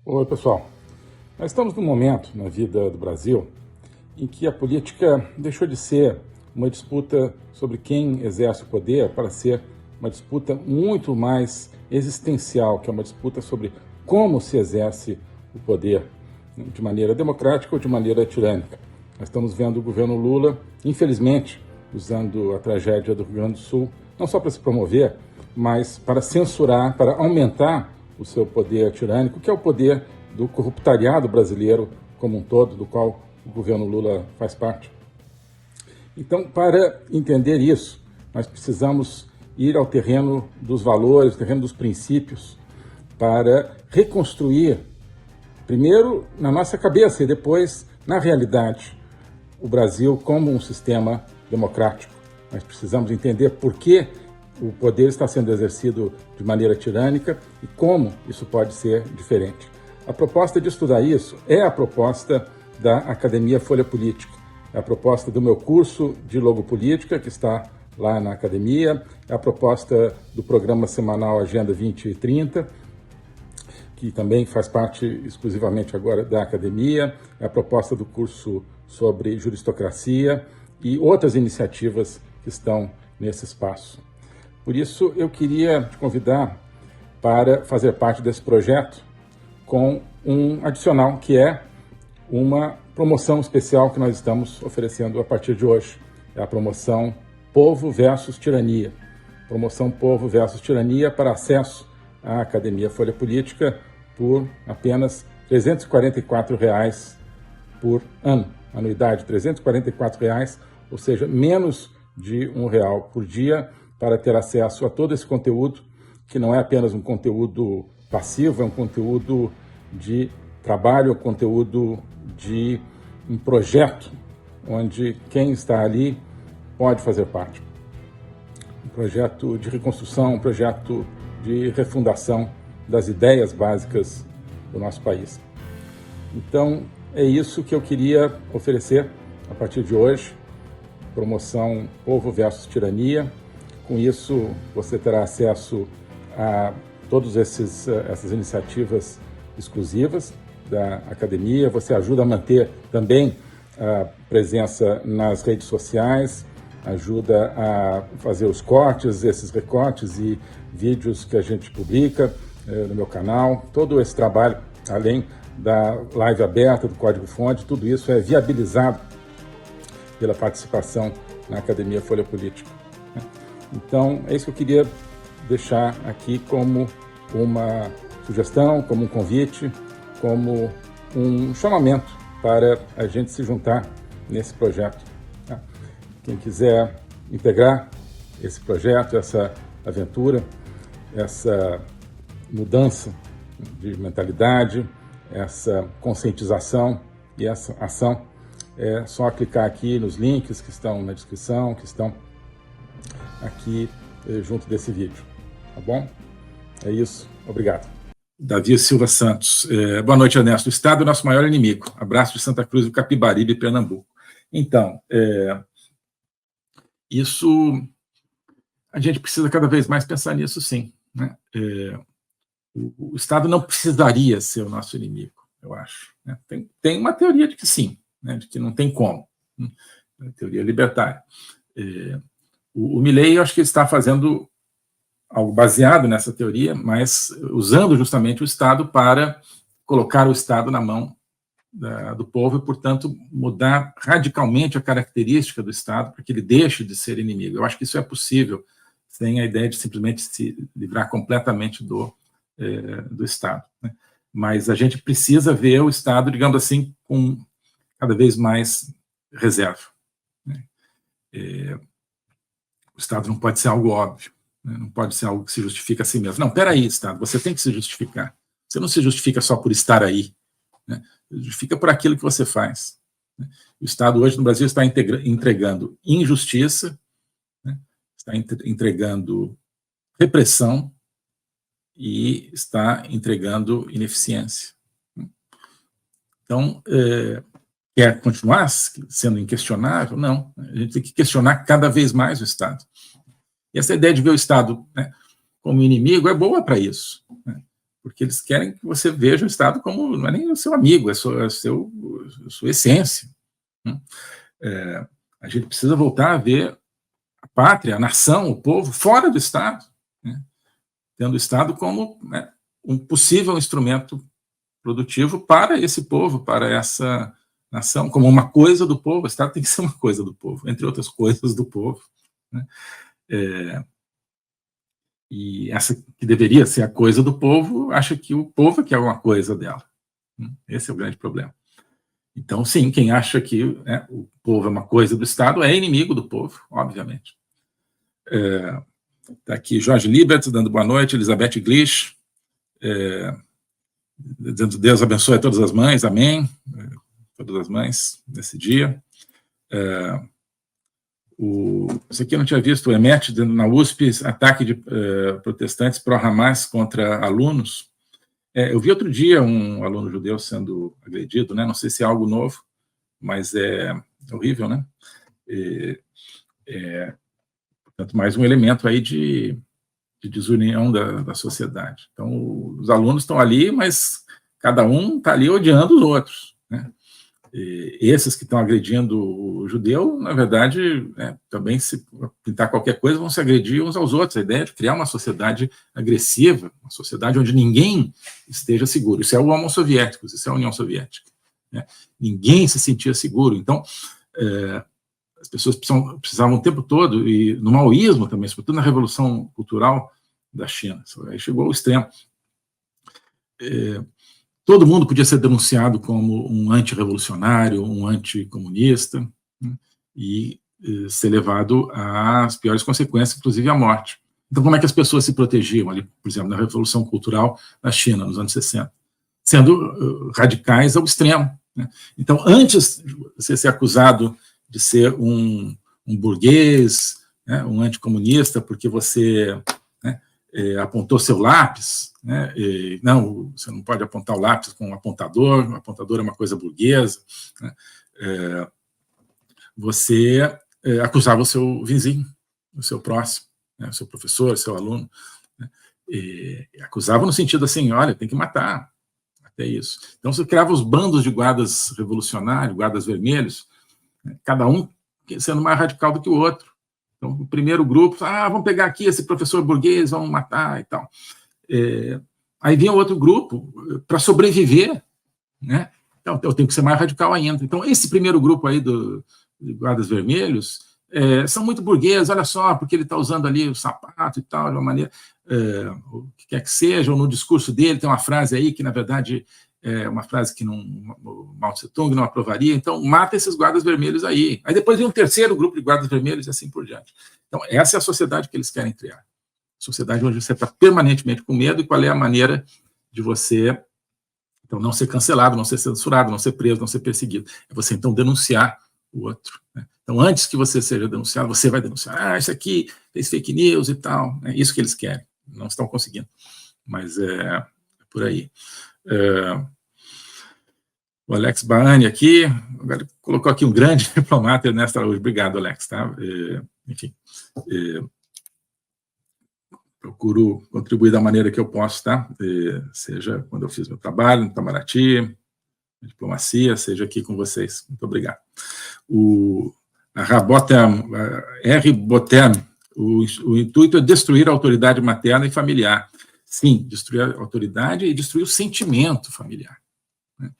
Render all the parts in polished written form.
Oi, pessoal. Nós estamos num momento na vida do Brasil em que a política deixou de ser uma disputa sobre quem exerce o poder para ser uma disputa muito mais existencial, que é uma disputa sobre como se exerce o poder, de maneira democrática ou de maneira tirânica. Nós estamos vendo o governo Lula, infelizmente, usando a tragédia do Rio Grande do Sul, não só para se promover, mas para censurar, para aumentar o seu poder tirânico, que é o poder do corruptariado brasileiro como um todo, do qual o governo Lula faz parte. Então, para entender isso, nós precisamos ir ao terreno dos valores, terreno dos princípios, para reconstruir, primeiro na nossa cabeça e depois na realidade, o Brasil como um sistema democrático. Nós precisamos entender por que o poder está sendo exercido de maneira tirânica e como isso pode ser diferente. A proposta de estudar isso é a proposta da Academia Folha Política, é a proposta do meu curso de Logopolítica, que está lá na Academia, é a proposta do programa semanal Agenda 2030, que também faz parte exclusivamente agora da Academia, é a proposta do curso sobre juristocracia e outras iniciativas que estão nesse espaço. Por isso, eu queria te convidar para fazer parte desse projeto com um adicional, que é uma promoção especial que nós estamos oferecendo a partir de hoje. É a promoção Povo versus Tirania. Promoção Povo versus Tirania para acesso à Academia Folha Política por apenas R$ 344,00 por ano. Anuidade R$ 344,00, ou seja, menos de R$ 1 por dia, para ter acesso a todo esse conteúdo, que não é apenas um conteúdo passivo, é um conteúdo de trabalho, é um conteúdo de um projeto, onde quem está ali pode fazer parte. Um projeto de reconstrução, um projeto de refundação das ideias básicas do nosso país. Então, é isso que eu queria oferecer a partir de hoje, promoção Povo versus Tirania. Com isso, você terá acesso a todas essas iniciativas exclusivas da Academia. Você ajuda a manter também a presença nas redes sociais, ajuda a fazer os cortes, esses recortes e vídeos que a gente publica no meu canal. Todo esse trabalho, além da live aberta, do código-fonte, tudo isso é viabilizado pela participação na Academia Folha Política. Então, é isso que eu queria deixar aqui como uma sugestão, como um convite, como um chamamento para a gente se juntar nesse projeto. Quem quiser integrar esse projeto, essa aventura, essa mudança de mentalidade, essa conscientização e essa ação, é só clicar aqui nos links que estão na descrição, que estão aqui junto desse vídeo, tá bom? É isso, obrigado. Davi Silva Santos. Boa noite, Ernesto. O Estado é o nosso maior inimigo. Abraço de Santa Cruz do Capibaribe, Pernambuco. Então, isso, a gente precisa cada vez mais pensar nisso, sim, né? O Estado não precisaria ser o nosso inimigo, eu acho, né? Tem uma teoria de que sim, né? De que não tem como, né? A teoria libertária. O Milei, eu acho que ele está fazendo algo baseado nessa teoria, mas usando justamente o Estado para colocar o Estado na mão do povo e, portanto, mudar radicalmente a característica do Estado para que ele deixe de ser inimigo. Eu acho que isso é possível sem a ideia de simplesmente se livrar completamente do Estado, né? Mas a gente precisa ver o Estado, digamos assim, com cada vez mais reserva, né? O Estado não pode ser algo óbvio, né? Não pode ser algo que se justifica a si mesmo. Não, peraí, Estado, você tem que se justificar. Você não se justifica só por estar aí, né? Justifica por aquilo que você faz, né? O Estado hoje no Brasil está entregando injustiça, né? Está entregando repressão e está entregando ineficiência. Então, quer continuar sendo inquestionável? Não. A gente tem que questionar cada vez mais o Estado. E essa ideia de ver o Estado, né, como inimigo é boa para isso, né? porque eles querem que você veja o Estado como, não é nem o seu amigo, é a sua essência. Né? A gente precisa voltar a ver a pátria, a nação, o povo, fora do Estado, né? Tendo o Estado como, né, um possível instrumento produtivo para esse povo, para essa nação, como uma coisa do povo. O Estado tem que ser uma coisa do povo, entre outras coisas do povo. Né? E essa que deveria ser a coisa do povo, acha que o povo é que é uma coisa dela. Esse é o grande problema. Então, sim, quem acha que, né, o povo é uma coisa do Estado é inimigo do povo, obviamente. Está aqui Jorge Libert dando boa noite, Elizabeth Glish, dizendo Deus abençoe a todas as mães, amém, todas as mães nesse dia. Isso aqui eu não tinha visto, o Emet, dando na USP, ataque de protestantes pró-Hamas contra alunos. Eu vi outro dia um aluno judeu sendo agredido, né? Não sei se é algo novo, mas é horrível, né? Portanto, mais um elemento aí de desunião da sociedade. Então, os alunos estão ali, mas cada um está ali odiando os outros, né? Esses que estão agredindo o judeu, na verdade, também, se pintar qualquer coisa, vão se agredir uns aos outros. A ideia é de criar uma sociedade agressiva, uma sociedade onde ninguém esteja seguro. Isso é o Homo Soviéticos, isso é a União Soviética, né? Ninguém se sentia seguro. Então, as pessoas precisavam o tempo todo, e no maoísmo também, sobretudo na Revolução Cultural da China. Aí chegou ao extremo. Todo mundo podia ser denunciado como um antirrevolucionário, um anticomunista, né, e ser levado às piores consequências, inclusive à morte. Então, como é que as pessoas se protegiam ali, por exemplo, na Revolução Cultural da China, nos anos 60? Sendo radicais ao extremo, né? Então, antes de você ser acusado de ser um burguês, né, um anticomunista, porque você, né, apontou seu lápis, né? Não, você não pode apontar o lápis com um apontador é uma coisa burguesa, né? Você acusava o seu vizinho, o seu próximo, né, o seu professor, o seu aluno, né? Acusava no sentido assim, olha, tem que matar, até isso. Então você criava os bandos de guardas revolucionários, guardas vermelhos, né, cada um sendo mais radical do que o outro. Então, o primeiro grupo, vamos pegar aqui esse professor burguês, vamos matar e tal. Aí vinha outro grupo para sobreviver, né? Então, eu tenho que ser mais radical ainda. Então, esse primeiro grupo aí de guardas vermelhos são muito burgueses, olha só, porque ele está usando ali o sapato e tal, de uma maneira, o que quer que seja, ou no discurso dele tem uma frase aí que, na verdade, é uma frase que o Mao Tse-tung não aprovaria, então mata esses guardas vermelhos aí. Aí depois vem um terceiro grupo de guardas vermelhos e assim por diante. Então, essa é a sociedade que eles querem criar. Sociedade onde você está permanentemente com medo, e qual é a maneira de você, então, não ser cancelado, não ser censurado, não ser preso, não ser perseguido. É você, então, denunciar o outro, né? Então, antes que você seja denunciado, você vai denunciar, isso aqui fez fake news e tal. É isso que eles querem. Não estão conseguindo. Mas é por aí. O Alex Baani aqui, colocou aqui um grande diplomata, Ernesto Araújo. Obrigado, Alex. Tá? Enfim, procuro contribuir da maneira que eu posso, tá? Seja quando eu fiz meu trabalho no Itamaraty, na diplomacia, seja aqui com vocês. Muito obrigado. A R. Botem, o intuito é destruir a autoridade materna e familiar. Sim, destruir a autoridade e destruir o sentimento familiar. Né?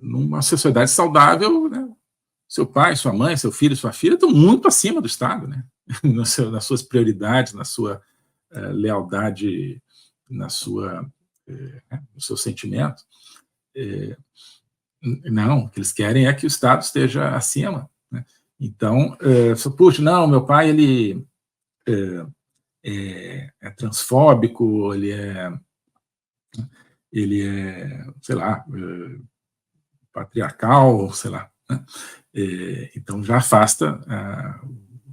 Numa sociedade saudável, né, seu pai, sua mãe, seu filho, sua filha estão muito acima do Estado, né? Nas suas prioridades, na sua lealdade, no seu sentimento. Não, o que eles querem é que o Estado esteja acima, né? Então, puxa, não, meu pai ele é transfóbico, ele é, sei lá, patriarcal, sei lá, né? Então já afasta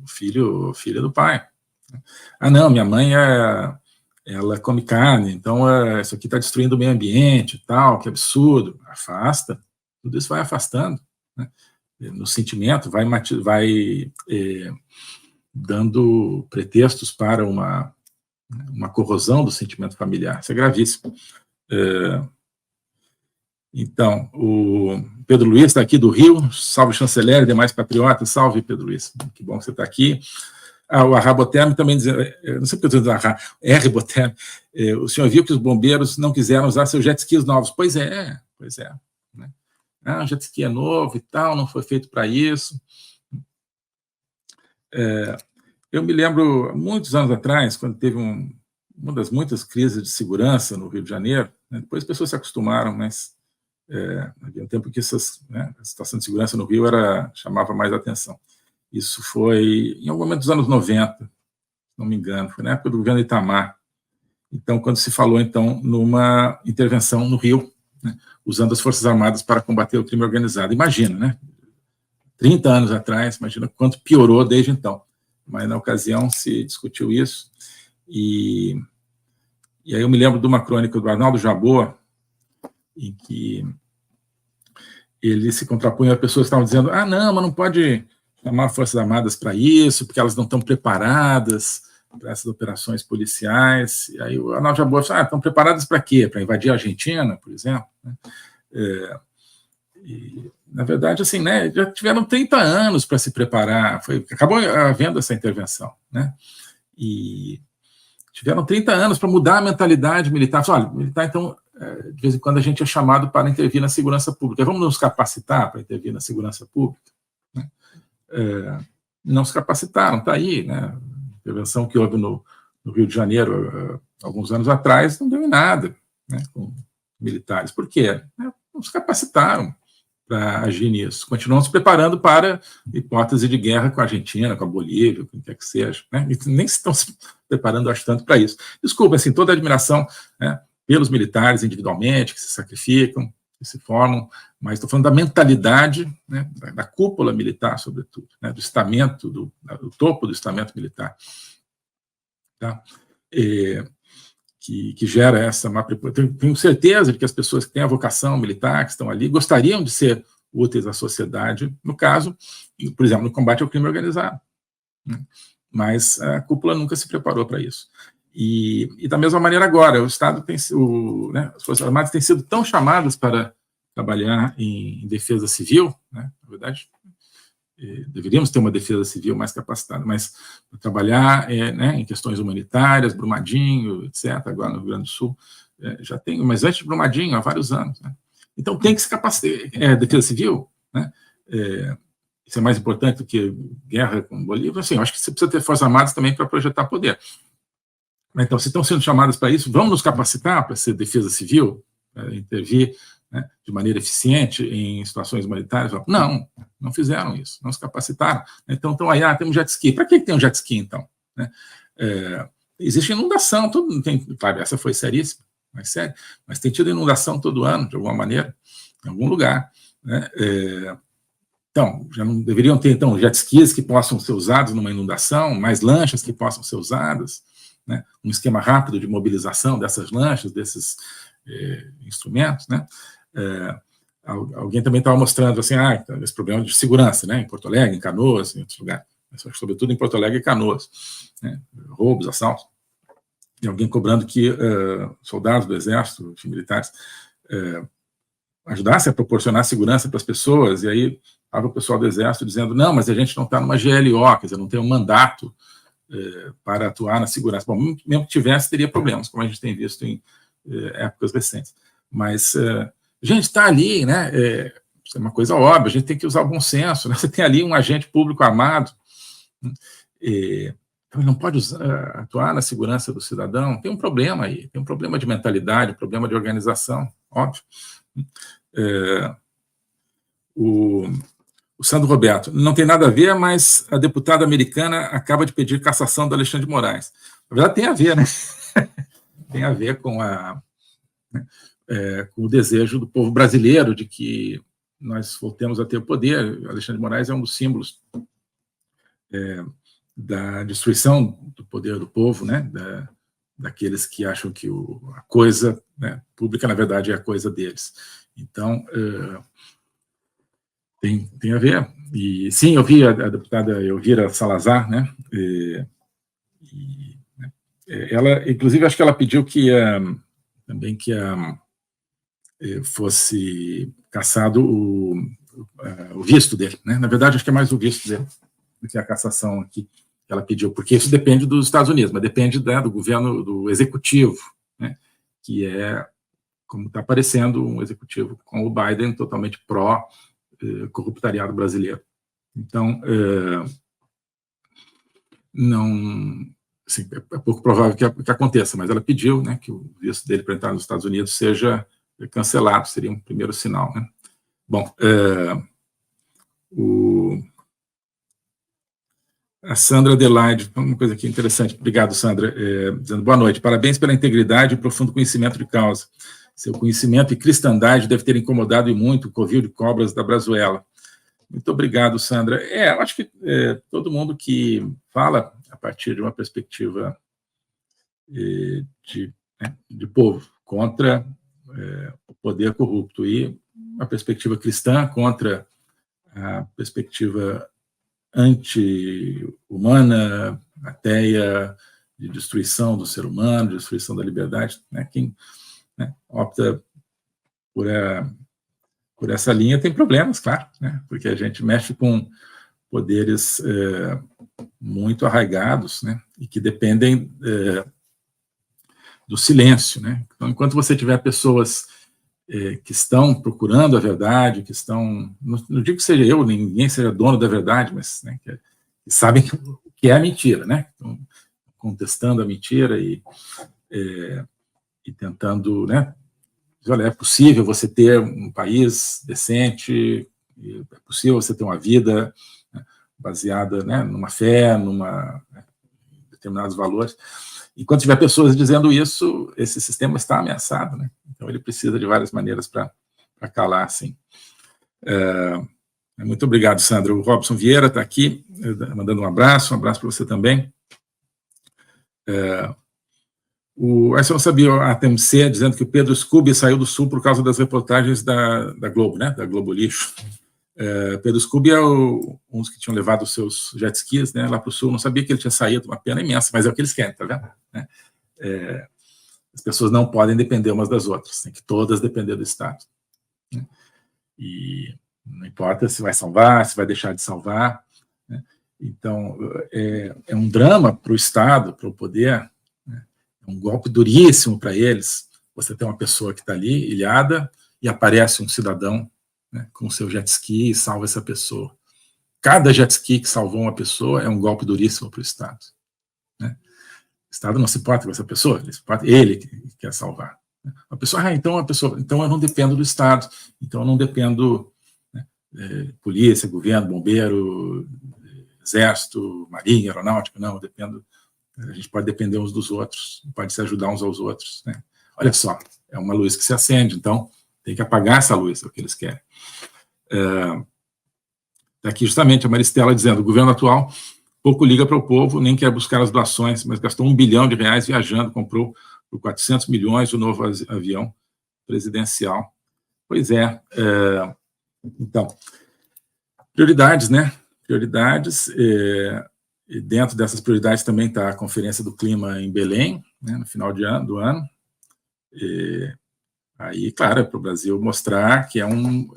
o filho ou filha do pai. Não, minha mãe ela come carne, então isso aqui está destruindo o meio ambiente e tal, que absurdo. Afasta, tudo isso vai afastando, né? No sentimento, vai dando pretextos para uma uma corrosão do sentimento familiar. Isso é gravíssimo. Então, o Pedro Luiz está aqui do Rio. Salve, chanceler e demais patriotas. Salve, Pedro Luiz. Que bom que você está aqui. O Arraboterme também dizendo, não sei porque eu estou dizendo Arraboterme, o senhor viu que os bombeiros não quiseram usar seus jet skis novos. Pois é. Né? O jet ski é novo e tal, não foi feito para isso. Eu me lembro, muitos anos atrás, quando teve uma das muitas crises de segurança no Rio de Janeiro, né? Depois as pessoas se acostumaram, mas havia um tempo que a situação de segurança no Rio chamava mais atenção. Isso foi em algum momento dos anos 90, se não me engano, foi na época do governo Itamar. Então, quando se falou, então, numa intervenção no Rio, né, usando as Forças Armadas para combater o crime organizado. Imagina, né? 30 anos atrás, imagina quanto piorou desde então. Mas, na ocasião, se discutiu isso. E aí eu me lembro de uma crônica do Arnaldo Jabor, em que ele se contrapunha a pessoas que estavam dizendo: não, mas não pode chamar Forças Armadas para isso, porque elas não estão preparadas para essas operações policiais. E aí o Arnaldo Jabor falou: estão preparadas para quê? Para invadir a Argentina, por exemplo? E, na verdade, assim, né, já tiveram 30 anos para se preparar, acabou havendo essa intervenção, né? E tiveram 30 anos para mudar a mentalidade militar. Olha, militar, então, de vez em quando a gente é chamado para intervir na segurança pública. Vamos nos capacitar para intervir na segurança pública? Né? Não se capacitaram, está aí, né? A intervenção que houve no Rio de Janeiro, alguns anos atrás, não deu em nada, né, com militares. Por quê? Não se capacitaram para agir nisso. Continuam se preparando para hipótese de guerra com a Argentina, com a Bolívia, com o que quer que seja. Né? E nem estão se preparando, acho, tanto para isso. Desculpa, assim, toda a admiração, né, pelos militares individualmente, que se sacrificam, que se formam, mas estou falando da mentalidade, né, da cúpula militar, sobretudo, né, do estamento, do topo do estamento militar. Tá? Que gera essa má preparação. Tenho certeza de que as pessoas que têm a vocação militar, que estão ali, gostariam de ser úteis à sociedade, no caso, por exemplo, no combate ao crime organizado. Né? Mas a cúpula nunca se preparou para isso. E da mesma maneira agora, o Estado as Forças Armadas têm sido tão chamadas para trabalhar em defesa civil, né? Na verdade, deveríamos ter uma defesa civil mais capacitada, mas trabalhar né, em questões humanitárias, Brumadinho, etc., agora no Rio Grande do Sul, já tem, mas antes de Brumadinho, há vários anos. Né? Então, tem que se capacitar. Defesa civil, né? Isso é mais importante do que guerra com Bolívia. Assim, eu acho que você precisa ter Forças Armadas também para projetar poder. Então, se estão sendo chamadas para isso, vamos nos capacitar para ser defesa civil, para intervir, né, de maneira eficiente em situações humanitárias? Não fizeram isso, não se capacitaram. Então, aí, tem um jet ski. Para que tem um jet ski, então? Né? Existe inundação, claro, essa foi seríssima, mais séria, mas tem tido inundação todo ano, de alguma maneira, em algum lugar. Né? Então, já não deveriam ter, então, jet skis que possam ser usados numa inundação, mais lanchas que possam ser usadas, né? Um esquema rápido de mobilização dessas lanchas, desses instrumentos, né? Alguém também estava mostrando assim, esse problema de segurança, né? Em Porto Alegre, em Canoas, em outros lugares, mas sobretudo em Porto Alegre e Canoas, né? Roubos, assaltos, e alguém cobrando que soldados do exército, militares, ajudassem a proporcionar segurança para as pessoas, e aí estava o pessoal do exército dizendo: não, mas a gente não está numa GLO, quer dizer, não tem um mandato para atuar na segurança. Bom, mesmo que tivesse, teria problemas, como a gente tem visto em épocas recentes. Mas, gente, está ali, né? Isso é uma coisa óbvia, a gente tem que usar o bom senso. Né? Você tem ali um agente público armado, então ele não pode atuar na segurança do cidadão. Tem um problema aí, tem um problema de mentalidade, um problema de organização, óbvio. O Sandro Roberto, não tem nada a ver, mas a deputada americana acaba de pedir cassação do Alexandre de Moraes. Na verdade, tem a ver, né? Tem a ver com com o desejo do povo brasileiro de que nós voltemos a ter o poder. O Alexandre de Moraes é um dos símbolos da destruição do poder do povo, né? Daqueles que acham que a coisa, né, pública, na verdade, é a coisa deles. Então, tem a ver. E sim, eu vi a deputada Elvira Salazar, né? ela, inclusive, acho que ela pediu que também que fosse cassado o visto dele, né? Na verdade, acho que é mais o visto dele do que a cassação aqui que ela pediu, porque isso depende dos Estados Unidos, mas depende, né, do governo, do executivo, né, que é, como está aparecendo, um executivo com o Biden totalmente pró-corruptariado brasileiro. Então, não, assim, é pouco provável que aconteça, mas ela pediu, né, que o visto dele para entrar nos Estados Unidos seja cancelado, seria um primeiro sinal, né? Bom, a Sandra Adelaide, uma coisa aqui interessante, obrigado, Sandra, dizendo boa noite, parabéns pela integridade e profundo conhecimento de causa. Seu conhecimento e cristandade deve ter incomodado e muito o covil de cobras da Brazuela. Muito obrigado, Sandra. Eu acho que todo mundo que fala a partir de uma perspectiva de povo contra o poder corrupto e uma perspectiva cristã contra a perspectiva anti-humana, ateia, de destruição do ser humano, de destruição da liberdade, né? Quem, né, opta por essa linha tem problemas, claro, né? Porque a gente mexe com poderes muito arraigados, né? E que dependem do silêncio, né? Então, enquanto você tiver pessoas que estão procurando a verdade, que estão, não digo que seja eu, ninguém seja dono da verdade, mas, né, que sabem o que é a mentira, né? Então, contestando a mentira e tentando, né? Olha, é possível você ter um país decente, é possível você ter uma vida, né, baseada, né, numa fé, em determinados valores. E quando tiver pessoas dizendo isso, esse sistema está ameaçado, né? Então ele precisa de várias maneiras para calar, assim. Muito obrigado, Sandra. O Robson Vieira está aqui, mandando um abraço para você também. Aí você não sabia a TMC dizendo que o Pedro Scooby saiu do Sul por causa das reportagens da Globo, né? Da Globo Lixo. Pedro Scooby é um dos que tinham levado os seus jet skis, né, lá para o Sul. Não sabia que ele tinha saído, uma pena imensa, mas é o que eles querem, tá vendo? Né? As pessoas não podem depender umas das outras, tem que todas depender do Estado. Né? E não importa se vai salvar, se vai deixar de salvar. Né? Então, é um drama para o Estado, para o poder, né? É um golpe duríssimo para eles. Você tem uma pessoa que está ali, ilhada, e aparece um cidadão, né, com o seu jet ski e salva essa pessoa. Cada jet ski que salvou uma pessoa é um golpe duríssimo para o Estado. Né? O Estado não se importa com essa pessoa, ele que quer salvar. A pessoa, então eu não dependo do Estado, então eu não dependo, né, polícia, governo, bombeiro, exército, marinha, aeronáutica, não, eu dependo. A gente pode depender uns dos outros, pode se ajudar uns aos outros. Né? Olha só, é uma luz que se acende, então tem que apagar essa luz, é o que eles querem. Aqui justamente a Maristela dizendo, o governo atual pouco liga para o povo, nem quer buscar as doações, mas gastou R$1 bilhão viajando, comprou por 400 milhões o novo avião presidencial. Pois é, então, prioridades, né? Prioridades, e dentro dessas prioridades também está a Conferência do Clima em Belém, né, no final do ano. Aí, claro, é para o Brasil mostrar que é um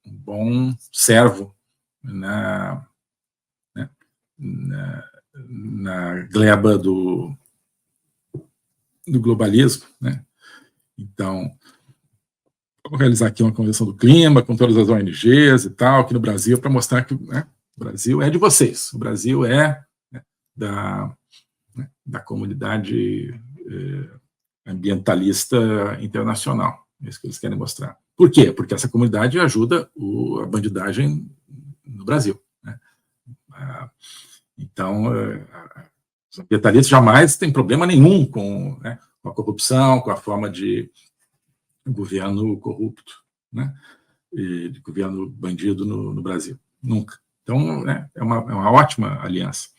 bom servo na gleba do globalismo, né? Então, vamos realizar aqui uma convenção do clima com todas as ONGs e tal, aqui no Brasil, para mostrar que, né, o Brasil é de vocês, o Brasil é, né, da comunidade ambientalista internacional. É isso que eles querem mostrar. Por quê? Porque essa comunidade ajuda a bandidagem no Brasil. Né? Então, os ambientalistas jamais têm problema nenhum com, né, com a corrupção, com a forma de governo corrupto, né, e de governo bandido no Brasil. Nunca. Então, né, é uma ótima aliança.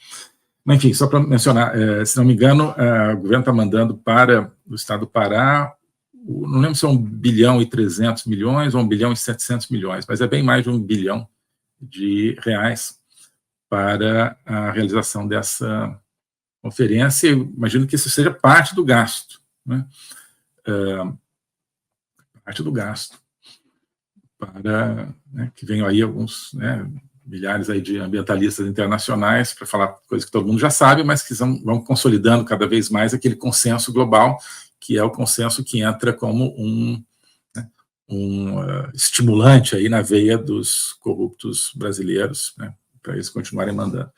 Mas, enfim, só para mencionar, se não me engano, o governo está mandando para o estado do Pará, não lembro se é 1 bilhão e 300 milhões ou 1 bilhão e 700 milhões, mas é bem mais de 1 bilhão de reais para a realização dessa conferência, eu imagino que isso seja parte do gasto, né? Parte do gasto, para, né, que venham aí alguns, né, milhares aí de ambientalistas internacionais para falar coisas que todo mundo já sabe, mas que vão consolidando cada vez mais aquele consenso global, que é o consenso que entra como um estimulante aí na veia dos corruptos brasileiros, né, para eles continuarem mandando.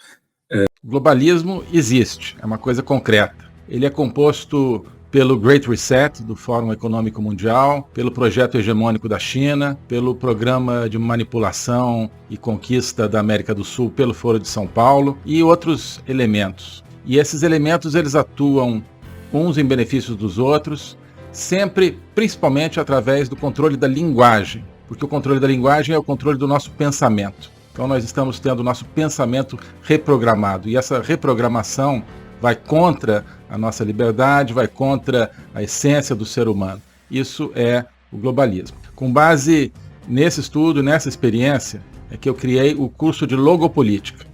O globalismo existe, é uma coisa concreta. Ele é composto pelo Great Reset, do Fórum Econômico Mundial, pelo projeto hegemônico da China, pelo programa de manipulação e conquista da América do Sul pelo Foro de São Paulo e outros elementos. E esses elementos, eles atuam uns em benefício dos outros, sempre, principalmente através do controle da linguagem, porque o controle da linguagem é o controle do nosso pensamento. Então nós estamos tendo o nosso pensamento reprogramado, e essa reprogramação vai contra a nossa liberdade, vai contra a essência do ser humano. Isso é o globalismo. Com base nesse estudo, nessa experiência, é que eu criei o curso de Logopolítica.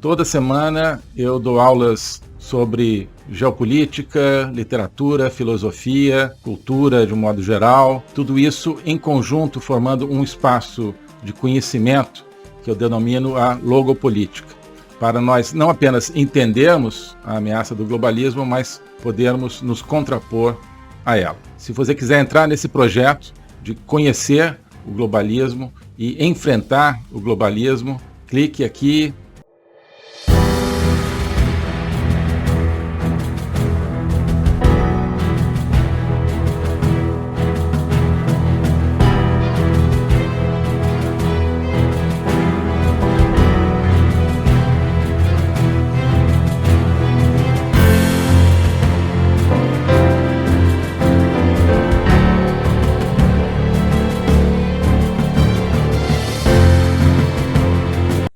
Toda semana eu dou aulas sobre geopolítica, literatura, filosofia, cultura de um modo geral, tudo isso em conjunto formando um espaço de conhecimento que eu denomino a logopolítica, para nós não apenas entendermos a ameaça do globalismo, mas podermos nos contrapor a ela. Se você quiser entrar nesse projeto de conhecer o globalismo e enfrentar o globalismo, clique aqui.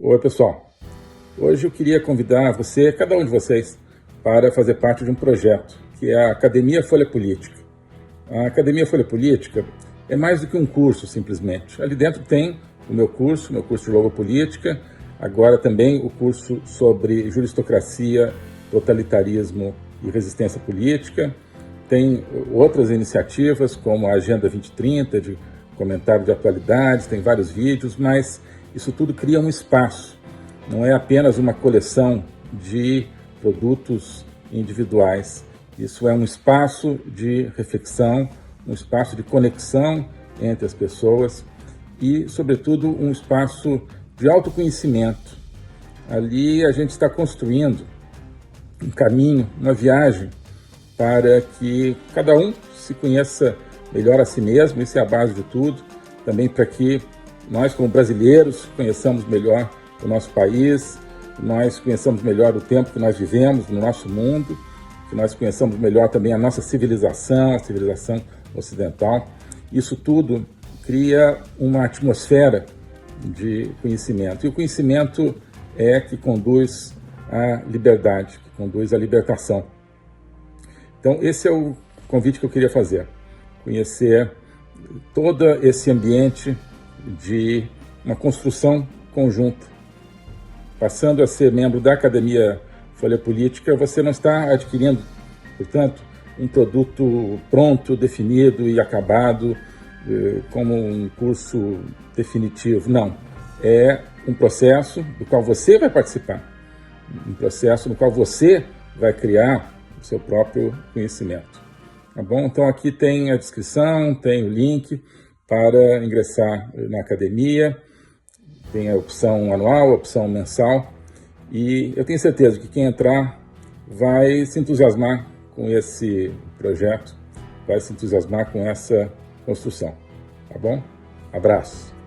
Oi, pessoal. Hoje eu queria convidar você, cada um de vocês, para fazer parte de um projeto, que é a Academia Folha Política. A Academia Folha Política é mais do que um curso, simplesmente. Ali dentro tem o meu curso de Logopolítica, agora também o curso sobre juristocracia, totalitarismo e resistência política. Tem outras iniciativas, como a Agenda 2030, de comentário de atualidades, tem vários vídeos, mas isso tudo cria um espaço, não é apenas uma coleção de produtos individuais. Isso é um espaço de reflexão, um espaço de conexão entre as pessoas e, sobretudo, um espaço de autoconhecimento. Ali a gente está construindo um caminho, uma viagem para que cada um se conheça melhor a si mesmo, isso é a base de tudo, também para que nós, como brasileiros, conheçamos melhor o nosso país, nós conheçamos melhor o tempo que nós vivemos no nosso mundo, que nós conheçamos melhor também a nossa civilização, a civilização ocidental. Isso tudo cria uma atmosfera de conhecimento. E o conhecimento é que conduz à liberdade, que conduz à libertação. Então, esse é o convite que eu queria fazer. Conhecer todo esse ambiente de uma construção conjunta. Passando a ser membro da Academia Folha Política, você não está adquirindo, portanto, um produto pronto, definido e acabado, como um curso definitivo. Não. É um processo do qual você vai participar, um processo no qual você vai criar o seu próprio conhecimento. Tá bom? Então aqui tem a descrição, tem o link para ingressar na academia, tem a opção anual, a opção mensal, e eu tenho certeza que quem entrar vai se entusiasmar com esse projeto, vai se entusiasmar com essa construção, tá bom? Abraço!